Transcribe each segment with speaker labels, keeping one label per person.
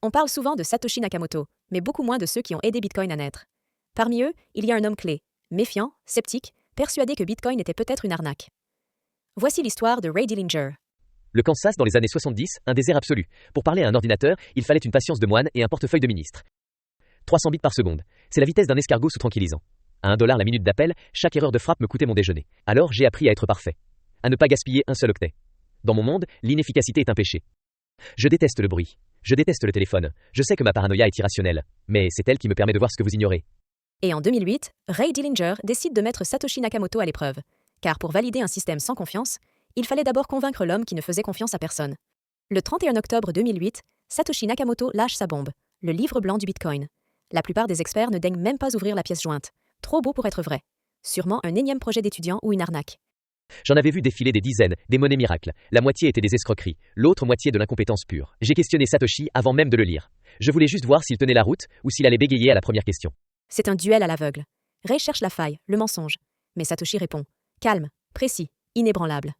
Speaker 1: On parle souvent de Satoshi Nakamoto, mais beaucoup moins de ceux qui ont aidé Bitcoin à naître. Parmi eux, il y a un homme clé, méfiant, sceptique, persuadé que Bitcoin était peut-être une arnaque. Voici l'histoire de Ray Dillinger.
Speaker 2: Le Kansas dans les années 70, un désert absolu. Pour parler à un ordinateur, il fallait une patience de moine et un portefeuille de ministre. 300 bits par seconde. C'est la vitesse d'un escargot sous tranquillisant. À $1 la minute d'appel, chaque erreur de frappe me coûtait mon déjeuner. Alors j'ai appris à être parfait. À ne pas gaspiller un seul octet. Dans mon monde, l'inefficacité est un péché. Je déteste le bruit. Je déteste le téléphone. Je sais que ma paranoïa est irrationnelle. Mais c'est elle qui me permet de voir ce que vous ignorez.
Speaker 1: Et en 2008, Ray Dillinger décide de mettre Satoshi Nakamoto à l'épreuve. Car pour valider un système sans confiance, il fallait d'abord convaincre l'homme qui ne faisait confiance à personne. Le 31 octobre 2008, Satoshi Nakamoto lâche sa bombe, le livre blanc du Bitcoin. La plupart des experts ne daignent même pas ouvrir la pièce jointe. Trop beau pour être vrai. Sûrement un énième projet d'étudiant ou une arnaque.
Speaker 2: J'en avais vu défiler des dizaines, des monnaies miracles. La moitié était des escroqueries, l'autre moitié de l'incompétence pure. J'ai questionné Satoshi avant même de le lire. Je voulais juste voir s'il tenait la route ou s'il allait bégayer à la première question.
Speaker 1: C'est un duel à l'aveugle. Ray cherche la faille, le mensonge. Mais Satoshi répond. Calme, précis, inébranlable.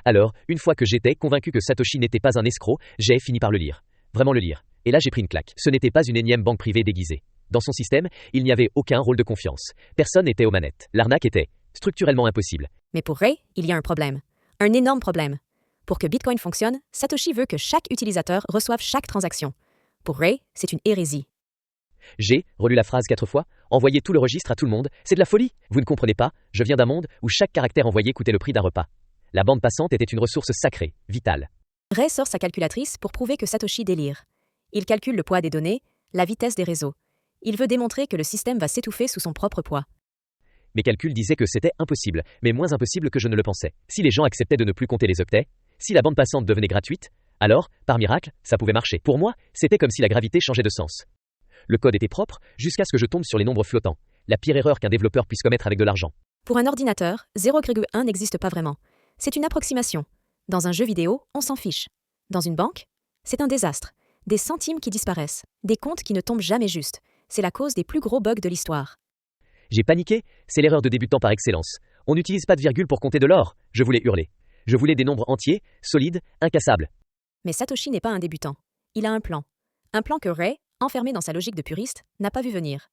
Speaker 2: Alors, une fois que j'étais convaincu que Satoshi n'était pas un escroc, j'ai fini par le lire. Vraiment le lire. Et là j'ai pris une claque. Ce n'était pas une énième banque privée déguisée. Dans son système, il n'y avait aucun rôle de confiance. Personne n'était aux manettes. L'arnaque était structurellement impossible.
Speaker 1: Mais pour Ray, il y a un problème. Un énorme problème. Pour que Bitcoin fonctionne, Satoshi veut que chaque utilisateur reçoive chaque transaction. Pour Ray, c'est une hérésie.
Speaker 2: J'ai relu la phrase 4 fois, envoyé tout le registre à tout le monde. C'est de la folie. Vous ne comprenez pas, je viens d'un monde où chaque caractère envoyé coûtait le prix d'un repas. La bande passante était une ressource sacrée, vitale.
Speaker 1: Ray sort sa calculatrice pour prouver que Satoshi délire. Il calcule le poids des données, la vitesse des réseaux. Il veut démontrer que le système va s'étouffer sous son propre poids.
Speaker 2: Mes calculs disaient que c'était impossible, mais moins impossible que je ne le pensais. Si les gens acceptaient de ne plus compter les octets, si la bande passante devenait gratuite, alors, par miracle, ça pouvait marcher. Pour moi, c'était comme si la gravité changeait de sens. Le code était propre, jusqu'à ce que je tombe sur les nombres flottants. La pire erreur qu'un développeur puisse commettre avec de l'argent.
Speaker 1: Pour un ordinateur, 0,1 n'existe pas vraiment. C'est une approximation. Dans un jeu vidéo, on s'en fiche. Dans une banque, c'est un désastre. Des centimes qui disparaissent. Des comptes qui ne tombent jamais juste. C'est la cause des plus gros bugs de l'histoire.
Speaker 2: J'ai paniqué, c'est l'erreur de débutant par excellence. On n'utilise pas de virgule pour compter de l'or. Je voulais hurler. Je voulais des nombres entiers, solides, incassables.
Speaker 1: Mais Satoshi n'est pas un débutant. Il a un plan. Un plan que Ray, enfermé dans sa logique de puriste, n'a pas vu venir.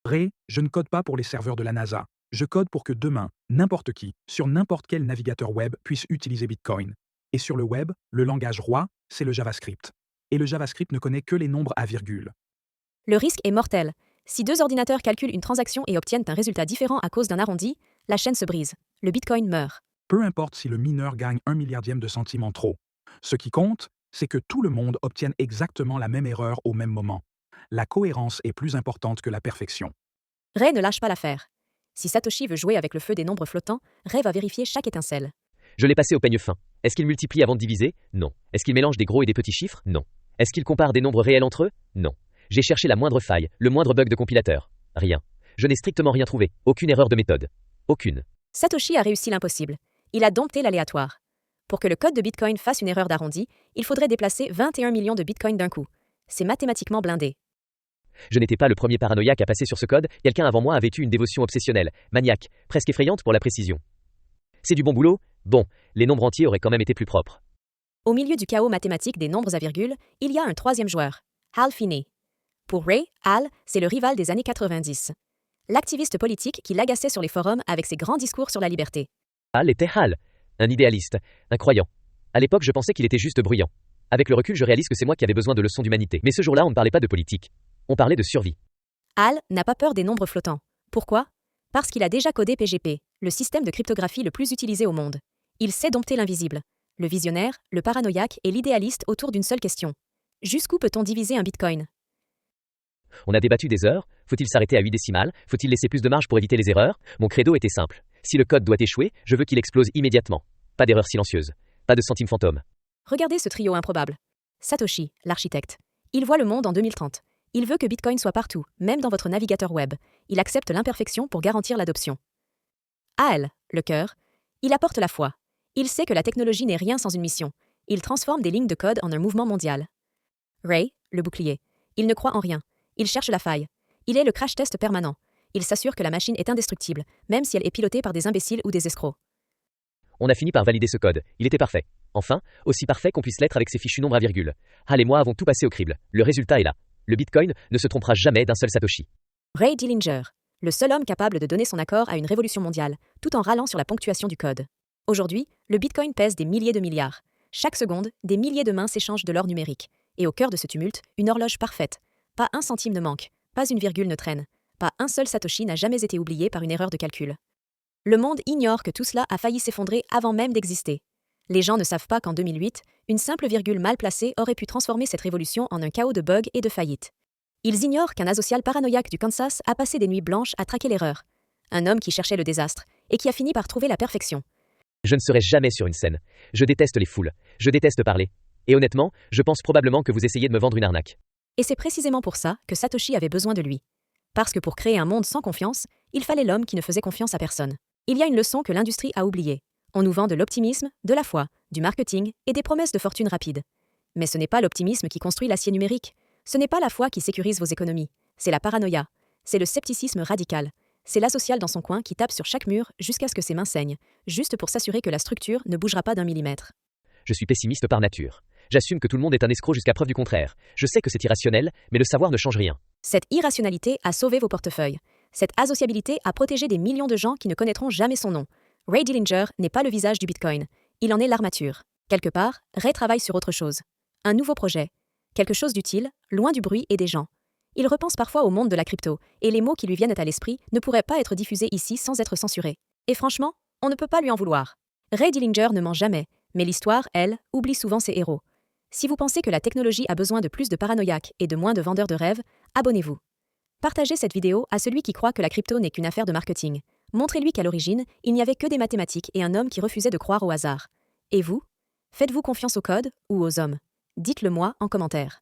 Speaker 3: Ray, je ne code pas pour les serveurs de la NASA. Je code pour que demain, n'importe qui, sur n'importe quel navigateur web, puisse utiliser Bitcoin. Et sur le web, le langage roi, c'est le JavaScript. Et le JavaScript ne connaît que les nombres à virgule.
Speaker 1: Le risque est mortel. Si deux ordinateurs calculent une transaction et obtiennent un résultat différent à cause d'un arrondi, la chaîne se brise. Le Bitcoin meurt.
Speaker 3: Peu importe si le mineur gagne 1 milliardième de centime en trop. Ce qui compte, c'est que tout le monde obtienne exactement la même erreur au même moment. La cohérence est plus importante que la perfection.
Speaker 1: Ray ne lâche pas l'affaire. Si Satoshi veut jouer avec le feu des nombres flottants, Ray va vérifier chaque étincelle.
Speaker 2: Je l'ai passé au peigne fin. Est-ce qu'il multiplie avant de diviser? Non. Est-ce qu'il mélange des gros et des petits chiffres? Non. Est-ce qu'il compare des nombres réels entre eux? Non. J'ai cherché la moindre faille, le moindre bug de compilateur. Rien. Je n'ai strictement rien trouvé. Aucune erreur de méthode. Aucune.
Speaker 1: Satoshi a réussi l'impossible. Il a dompté l'aléatoire. Pour que le code de Bitcoin fasse une erreur d'arrondi, il faudrait déplacer 21 millions de Bitcoin d'un coup. C'est mathématiquement blindé.
Speaker 2: Je n'étais pas le premier paranoïaque à passer sur ce code, quelqu'un avant moi avait eu une dévotion obsessionnelle, maniaque, presque effrayante pour la précision. C'est du bon boulot? Bon, les nombres entiers auraient quand même été plus propres.
Speaker 1: Au milieu du chaos mathématique des nombres à virgule, il y a un troisième joueur, Hal Finney. Pour Ray, Hal, c'est le rival des années 90. L'activiste politique qui l'agaçait sur les forums avec ses grands discours sur la liberté.
Speaker 2: Hal était Hal, un idéaliste, un croyant. À l'époque, je pensais qu'il était juste bruyant. Avec le recul, je réalise que c'est moi qui avais besoin de leçons d'humanité. Mais ce jour-là, on ne parlait pas de politique. On parlait de survie.
Speaker 1: Hal n'a pas peur des nombres flottants. Pourquoi? Parce qu'il a déjà codé PGP, le système de cryptographie le plus utilisé au monde. Il sait dompter l'invisible. Le visionnaire, le paranoïaque et l'idéaliste autour d'une seule question. Jusqu'où peut-on diviser un bitcoin?
Speaker 2: On a débattu des heures. Faut-il s'arrêter à 8 décimales? Faut-il laisser plus de marge pour éviter les erreurs? Mon credo était simple. Si le code doit échouer, je veux qu'il explose immédiatement. Pas d'erreur silencieuse. Pas de centimes fantômes.
Speaker 1: Regardez ce trio improbable. Satoshi, l'architecte. Il voit le monde en 2030. Il veut que Bitcoin soit partout, même dans votre navigateur web. Il accepte l'imperfection pour garantir l'adoption. Hal, le cœur. Il apporte la foi. Il sait que la technologie n'est rien sans une mission. Il transforme des lignes de code en un mouvement mondial. Ray, le bouclier. Il ne croit en rien. Il cherche la faille. Il est le crash test permanent. Il s'assure que la machine est indestructible, même si elle est pilotée par des imbéciles ou des escrocs.
Speaker 2: On a fini par valider ce code. Il était parfait. Enfin, aussi parfait qu'on puisse l'être avec ses fichus nombres à virgule. Hal et moi avons tout passé au crible. Le résultat est là. Le Bitcoin ne se trompera jamais d'un seul Satoshi.
Speaker 1: Ray Dillinger, le seul homme capable de donner son accord à une révolution mondiale, tout en râlant sur la ponctuation du code. Aujourd'hui, le Bitcoin pèse des milliers de milliards. Chaque seconde, des milliers de mains s'échangent de l'or numérique. Et au cœur de ce tumulte, une horloge parfaite. Pas un centime ne manque, pas une virgule ne traîne, pas un seul Satoshi n'a jamais été oublié par une erreur de calcul. Le monde ignore que tout cela a failli s'effondrer avant même d'exister. Les gens ne savent pas qu'en 2008, une simple virgule mal placée aurait pu transformer cette révolution en un chaos de bugs et de faillites. Ils ignorent qu'un asocial paranoïaque du Kansas a passé des nuits blanches à traquer l'erreur. Un homme qui cherchait le désastre et qui a fini par trouver la perfection.
Speaker 2: Je ne serai jamais sur une scène. Je déteste les foules. Je déteste parler. Et honnêtement, je pense probablement que vous essayez de me vendre une arnaque.
Speaker 1: Et c'est précisément pour ça que Satoshi avait besoin de lui. Parce que pour créer un monde sans confiance, il fallait l'homme qui ne faisait confiance à personne. Il y a une leçon que l'industrie a oubliée. On nous vend de l'optimisme, de la foi, du marketing et des promesses de fortune rapide. Mais ce n'est pas l'optimisme qui construit l'acier numérique. Ce n'est pas la foi qui sécurise vos économies. C'est la paranoïa. C'est le scepticisme radical. C'est l'asocial dans son coin qui tape sur chaque mur jusqu'à ce que ses mains saignent, juste pour s'assurer que la structure ne bougera pas d'un millimètre.
Speaker 2: Je suis pessimiste par nature. J'assume que tout le monde est un escroc jusqu'à preuve du contraire. Je sais que c'est irrationnel, mais le savoir ne change rien.
Speaker 1: Cette irrationalité a sauvé vos portefeuilles. Cette asociabilité a protégé des millions de gens qui ne connaîtront jamais son nom. Ray Dillinger n'est pas le visage du Bitcoin. Il en est l'armature. Quelque part, Ray travaille sur autre chose. Un nouveau projet. Quelque chose d'utile, loin du bruit et des gens. Il repense parfois au monde de la crypto, et les mots qui lui viennent à l'esprit ne pourraient pas être diffusés ici sans être censurés. Et franchement, on ne peut pas lui en vouloir. Ray Dillinger ne ment jamais, mais l'histoire, elle, oublie souvent ses héros. Si vous pensez que la technologie a besoin de plus de paranoïaques et de moins de vendeurs de rêves, abonnez-vous. Partagez cette vidéo à celui qui croit que la crypto n'est qu'une affaire de marketing. Montrez-lui qu'à l'origine, il n'y avait que des mathématiques et un homme qui refusait de croire au hasard. Et vous ? Faites-vous confiance au code ou aux hommes ? Dites-le moi en commentaire.